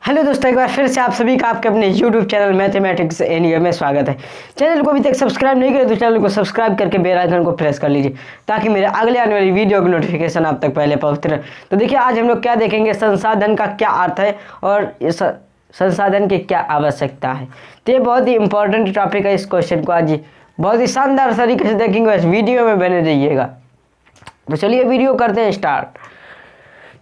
Hello दोस्तों, एक बार फिर से आप सभी का आपके अपने YouTube channel mathematics and year में स्वागत है। चैनल को अभी तक सब्सक्राइब नहीं किया तो चैनल को सब्सक्राइब करके बेल आइकन को प्रेस कर लीजिए ताकि मेरे अगले आने वाली वीडियो की नोटिफिकेशन आप तक पहले पहुंचते रहे। तो देखिए, आज हम लोग क्या देखेंगे, संसाधन का क्या अर्थ है और संसाधन की क्या आवश्यकता है। तो ये बहुत ही इंपॉर्टेंट टॉपिक है। इस क्वेश्चन को आज बहुत ही शानदार तरीके से देखेंगे, इस वीडियो में बने रहिएगा। तो चलिए वीडियो करते हैं स्टार्ट।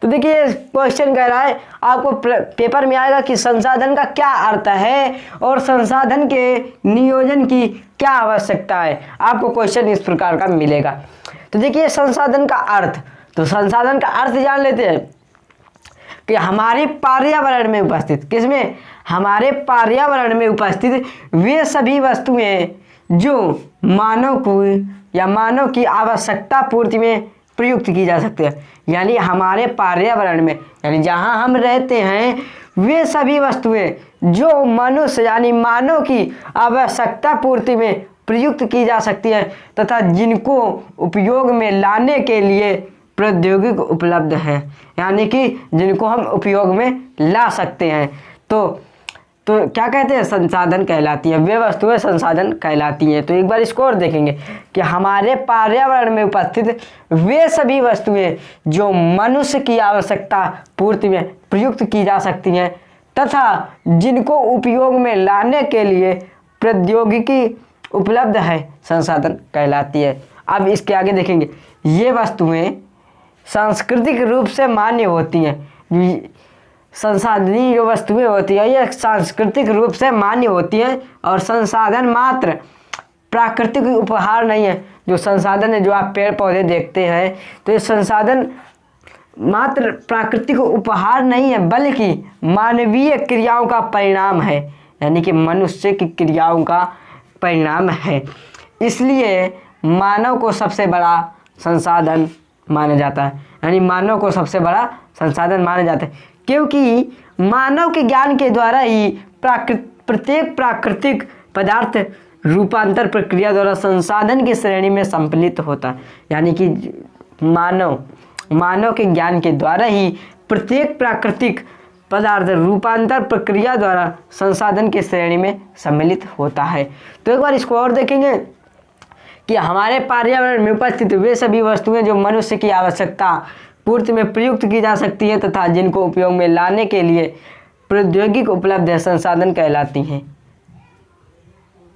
तो देखिए, क्वेश्चन कह रहा है आपको पेपर में आएगा कि संसाधन का क्या अर्थ है और संसाधन के नियोजन की क्या आवश्यकता है। आपको क्वेश्चन इस प्रकार का मिलेगा। तो देखिए, संसाधन का अर्थ, तो संसाधन का अर्थ जान लेते हैं कि हमारे पर्यावरण में उपस्थित, किसमें, हमारे पर्यावरण में उपस्थित वे सभी वस्तुएं जो मानव को या मानव की आवश्यकता पूर्ति में प्रयुक्त की जा सकती है। यानी हमारे पर्यावरण में, यानी जहाँ हम रहते हैं, वे सभी वस्तुएं जो मनुष्य यानी मानव की आवश्यकता पूर्ति में प्रयुक्त की जा सकती है तथा जिनको उपयोग में लाने के लिए प्रौद्योगिक उपलब्ध है, यानी कि जिनको हम उपयोग में ला सकते हैं। तो क्या कहते हैं, संसाधन कहलाती हैं। वे वस्तुएं संसाधन कहलाती हैं। तो एक बार इसको और देखेंगे कि हमारे पर्यावरण में उपस्थित वे सभी वस्तुएं जो मनुष्य की आवश्यकता पूर्ति में प्रयुक्त की जा सकती हैं तथा जिनको उपयोग में लाने के लिए प्रौद्योगिकी उपलब्ध है, संसाधन कहलाती है। अब इसके आगे देखेंगे, ये वस्तुएं सांस्कृतिक रूप से मान्य होती हैं। संसाधनीय जो वस्तुएं होती हैं ये सांस्कृतिक रूप से मान्य होती हैं और संसाधन मात्र प्राकृतिक उपहार नहीं है। जो संसाधन है, जो आप पेड़ पौधे देखते हैं, तो ये संसाधन मात्र प्राकृतिक उपहार नहीं है बल्कि मानवीय क्रियाओं का परिणाम है, यानी कि मनुष्य की क्रियाओं का परिणाम है। इसलिए मानव को सबसे बड़ा संसाधन माना जाता है, यानी मानव को सबसे बड़ा संसाधन माना जाता है, क्योंकि मानव के ज्ञान के द्वारा ही प्रत्येक प्राकृतिक पदार्थ रूपांतर प्रक्रिया द्वारा संसाधन की श्रेणी में सम्मिलित होता है। यानी कि मानव के ज्ञान के द्वारा ही प्रत्येक प्राकृतिक पदार्थ रूपांतर प्रक्रिया द्वारा संसाधन की श्रेणी में सम्मिलित होता है। तो एक बार इसको और देखेंगे कि हमारे पर्यावरण में उपस्थित वे सभी वस्तुएं जो मनुष्य की आवश्यकता पूर्ति में प्रयुक्त की जा सकती हैं तथा जिनको उपयोग में लाने के लिए प्रौद्योगिक उपलब्ध है, संसाधन कहलाती हैं।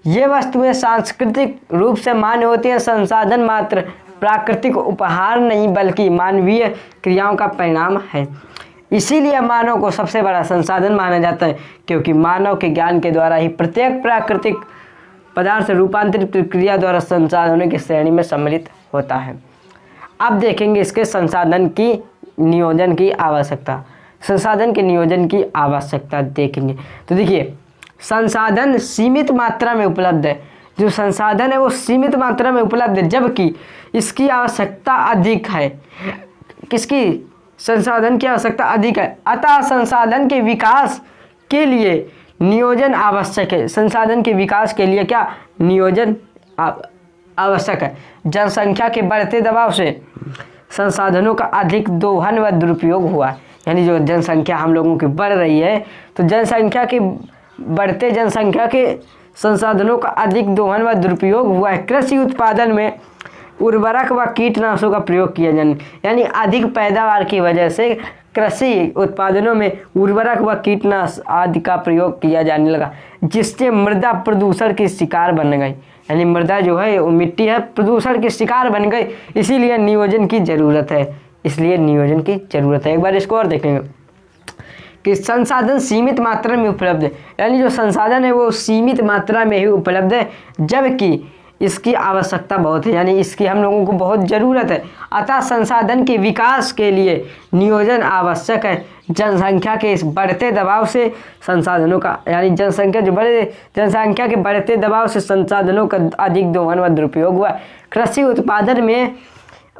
ये वस्तुएं सांस्कृतिक रूप से मान्य होती हैं। संसाधन मात्र प्राकृतिक उपहार नहीं बल्कि मानवीय क्रियाओं का परिणाम है। इसीलिए मानव को सबसे बड़ा संसाधन माना जाता है, क्योंकि मानव के ज्ञान के द्वारा ही प्रत्येक प्राकृतिक पदार्थ रूपांतरित प्रक्रिया द्वारा संसाधनों की श्रेणी में सम्मिलित होता है। अब देखेंगे इसके संसाधन की नियोजन की आवश्यकता। संसाधन के नियोजन की आवश्यकता देखेंगे। तो देखिए, संसाधन सीमित मात्रा में उपलब्ध है। जो संसाधन है वो सीमित मात्रा में उपलब्ध है, जबकि इसकी आवश्यकता अधिक है। किसकी, संसाधन की आवश्यकता अधिक है। अतः संसाधन के विकास के लिए नियोजन आवश्यक है। संसाधन के विकास के लिए क्या, नियोजन आवश्यक है। जनसंख्या के बढ़ते दबाव से संसाधनों का अधिक दोहन व दुरुपयोग हुआ है। यानी जो जनसंख्या हम लोगों की बढ़ रही है, तो बढ़ते जनसंख्या के संसाधनों का अधिक दोहन व दुरुपयोग हुआ है। कृषि उत्पादन में उर्वरक व कीटनाशकों का प्रयोग किया जाने, यानी अधिक पैदावार की वजह से कृषि उत्पादनों में उर्वरक व कीटनाशक आदि का प्रयोग किया जाने लगा, जिससे मृदा प्रदूषण की शिकार बन गई। यानी मृदा जो है वो मिट्टी है, प्रदूषण की शिकार बन गई। इसीलिए नियोजन की ज़रूरत है। एक बार इसको और देखेंगे कि संसाधन सीमित मात्रा में उपलब्ध है। यानी जो संसाधन है वो सीमित मात्रा में ही उपलब्ध है, जबकि इसकी आवश्यकता बहुत है, यानी इसकी हम लोगों को बहुत ज़रूरत है। अतः संसाधन के विकास के लिए नियोजन आवश्यक है। जनसंख्या के इस बढ़ते दबाव से संसाधनों का, यानी जनसंख्या के बढ़ते दबाव से संसाधनों का अधिक दोहन व दुरुपयोग हुआ। कृषि उत्पादन में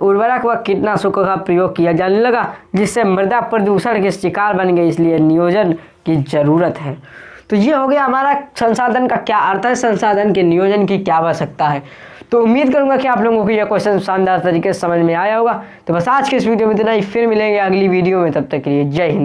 उर्वरक व कीटनाशकों का प्रयोग किया जाने लगा, जिससे मृदा प्रदूषण के शिकार बन गई। इसलिए नियोजन की ज़रूरत है। तो ये हो गया हमारा संसाधन का क्या अर्थ है, संसाधन के नियोजन की क्या आवश्यकता है। तो उम्मीद करूंगा कि आप लोगों को यह क्वेश्चन शानदार तरीके से समझ में आया होगा। तो बस आज के इस वीडियो में इतना ही, फिर मिलेंगे अगली वीडियो में। तब तक के लिए जय हिंद।